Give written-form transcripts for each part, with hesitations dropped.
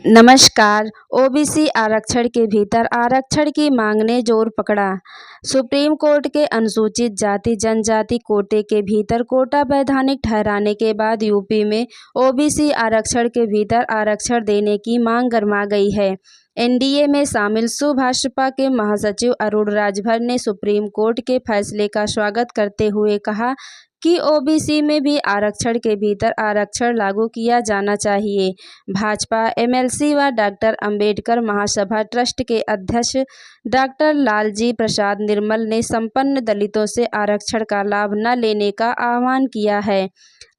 नमस्कार। ओबीसी आरक्षण के भीतर आरक्षण की मांग ने जोर पकड़ा। सुप्रीम कोर्ट के अनुसूचित जाति जनजाति कोटे के भीतर कोटा वैधानिक ठहराने के बाद यूपी में ओबीसी आरक्षण के भीतर आरक्षण देने की मांग गरमा गई है। एनडीए में शामिल सुभाषपा के महासचिव अरुण राजभर ने सुप्रीम कोर्ट के फैसले का स्वागत करते हुए कहा कि ओबीसी में भी आरक्षण के भीतर आरक्षण लागू किया जाना चाहिए। भाजपा एमएलसी व डॉक्टर अंबेडकर महासभा ट्रस्ट के अध्यक्ष डॉक्टर लालजी प्रसाद निर्मल ने संपन्न दलितों से आरक्षण का लाभ न लेने का आह्वान किया है।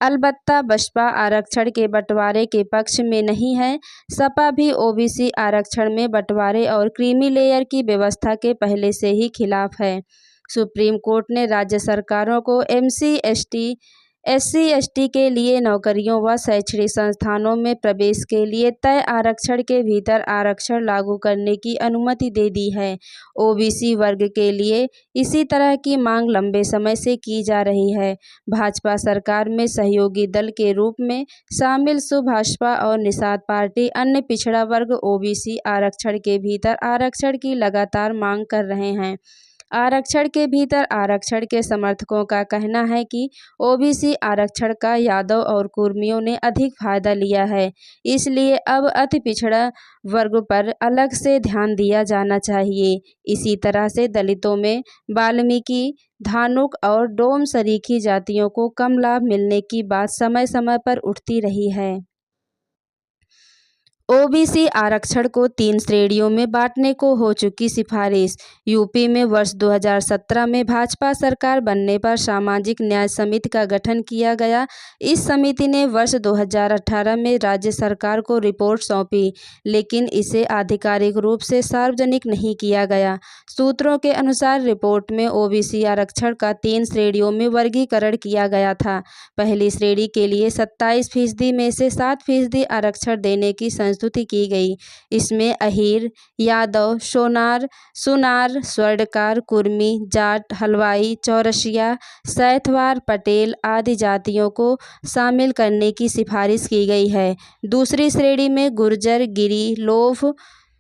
अलबत्ता बसपा आरक्षण के बंटवारे के पक्ष में नहीं है। सपा भी ओबीसी आरक्षण में बंटवारे और क्रीमी लेयर की व्यवस्था के पहले से ही खिलाफ है। सुप्रीम कोर्ट ने राज्य सरकारों को एससी/एसटी के लिए नौकरियों व शैक्षणिक संस्थानों में प्रवेश के लिए तय आरक्षण के भीतर आरक्षण लागू करने की अनुमति दे दी है। ओबीसी वर्ग के लिए इसी तरह की मांग लंबे समय से की जा रही है। भाजपा सरकार में सहयोगी दल के रूप में शामिल सुभाषपा और निषाद पार्टी अन्य पिछड़ा वर्ग ओबीसी आरक्षण के भीतर आरक्षण की लगातार मांग कर रहे हैं। आरक्षण के भीतर आरक्षण के समर्थकों का कहना है कि ओबीसी आरक्षण का यादव और कुर्मियों ने अधिक फायदा लिया है, इसलिए अब अति पिछड़ा वर्ग पर अलग से ध्यान दिया जाना चाहिए। इसी तरह से दलितों में वाल्मीकि, धानुक और डोम सरीखी जातियों को कम लाभ मिलने की बात समय समय पर उठती रही है। ओबीसी आरक्षण को 3 श्रेणियों में बांटने को हो चुकी सिफारिश। यूपी में वर्ष 2017 में भाजपा सरकार बनने पर सामाजिक न्याय समिति का गठन किया गया। इस समिति ने वर्ष 2018 में राज्य सरकार को रिपोर्ट सौंपी, लेकिन इसे आधिकारिक रूप से सार्वजनिक नहीं किया गया। सूत्रों के अनुसार रिपोर्ट में ओबीसी आरक्षण का 3 श्रेणियों में वर्गीकरण किया गया था। पहली श्रेणी के लिए 27% में से 7% आरक्षण देने की स्तुति की गई। इसमें अहीर, यादव, सुनार, स्वर्णकार, कुर्मी, जाट, हलवाई, चौरसिया, सैंथवार, पटेल आदि जातियों को शामिल करने की सिफारिश की गई है। दूसरी श्रेणी में गुर्जर, गिरी,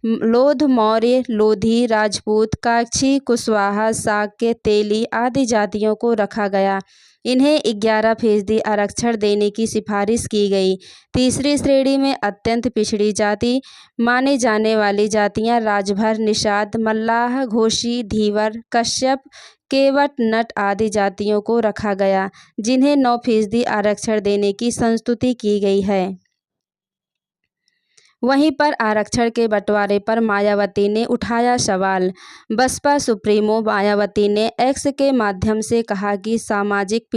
लोध, मौर्य, लोधी, राजपूत, काक्षी, कुशवाहा, शाक्य, तेली आदि जातियों को रखा गया। इन्हें 11% आरक्षण देने की सिफारिश की गई। तीसरी श्रेणी में अत्यंत पिछड़ी जाति माने जाने वाली जातियां राजभर, निषाद, मल्लाह, घोषी, धीवर, कश्यप, केवट, नट आदि जातियों को रखा गया, जिन्हें 9% आरक्षण देने की स्तुति की गई है। वहीं पर आरक्षण के बंटवारे पर मायावती ने उठाया सवाल। बसपा सुप्रीमो मायावती ने एक्स के माध्यम से कहा कि सामाजिक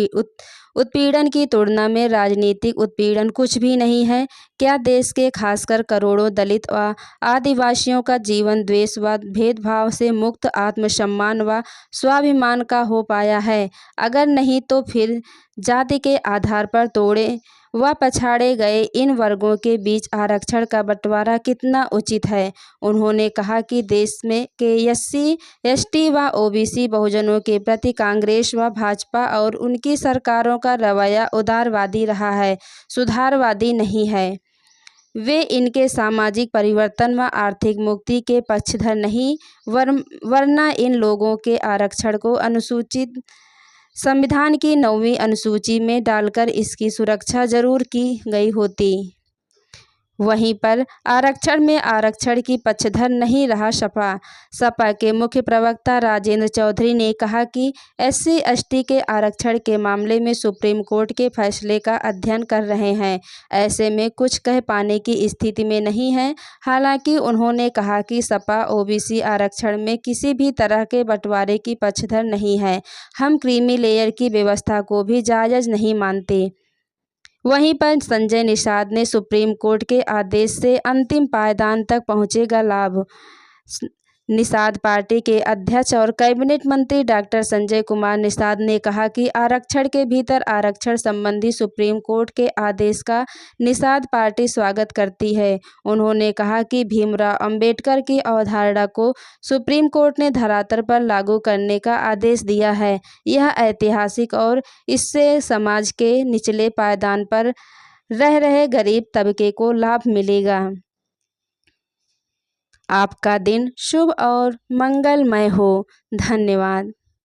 उत्पीड़न की तुलना में राजनीतिक उत्पीड़न कुछ भी नहीं है। क्या देश के खासकर करोड़ों दलित व आदिवासियों का जीवन द्वेष व भेदभाव से मुक्त, आत्मसम्मान व स्वाभिमान का हो पाया है? अगर नहीं तो फिर जाति के आधार पर तोड़े व पछाड़े गए इन वर्गों के बीच आरक्षण का बंटवारा कितना उचित है? उन्होंने कहा कि देश में के एससी, एसटी व ओबीसी बहुजनों के प्रति कांग्रेस व भाजपा और उनकी सरकारों का रवैया उदारवादी रहा है, सुधारवादी नहीं है। वे इनके सामाजिक परिवर्तन व आर्थिक मुक्ति के पक्षधर नहीं, वरना इन लोगों के आरक्षण को अनुसूचित संविधान की 9वीं अनुसूची में डालकर इसकी सुरक्षा जरूर की गई होती। वहीं पर आरक्षण में आरक्षण की पक्षधर नहीं रहा सपा के मुख्य प्रवक्ता राजेंद्र चौधरी ने कहा कि एससी/एसटी के आरक्षण के मामले में सुप्रीम कोर्ट के फैसले का अध्ययन कर रहे हैं। ऐसे में कुछ कह पाने की स्थिति में नहीं है। हालांकि उन्होंने कहा कि सपा ओबीसी आरक्षण में किसी भी तरह के बंटवारे की पक्षधर नहीं है। हम क्रीमी लेयर की व्यवस्था को भी जायज़ नहीं मानते। वहीं पर संजय निषाद ने सुप्रीम कोर्ट के आदेश से अंतिम पायदान तक पहुंचेगा लाभ। निषाद पार्टी के अध्यक्ष और कैबिनेट मंत्री डॉक्टर संजय कुमार निषाद ने कहा कि आरक्षण के भीतर आरक्षण संबंधी सुप्रीम कोर्ट के आदेश का निषाद पार्टी स्वागत करती है। उन्होंने कहा कि भीमराव अंबेडकर की अवधारणा को सुप्रीम कोर्ट ने धरातल पर लागू करने का आदेश दिया है। यह ऐतिहासिक और इससे समाज के निचले पायदान पर रह रहे गरीब तबके को लाभ मिलेगा। आपका दिन शुभ और मंगलमय हो। धन्यवाद।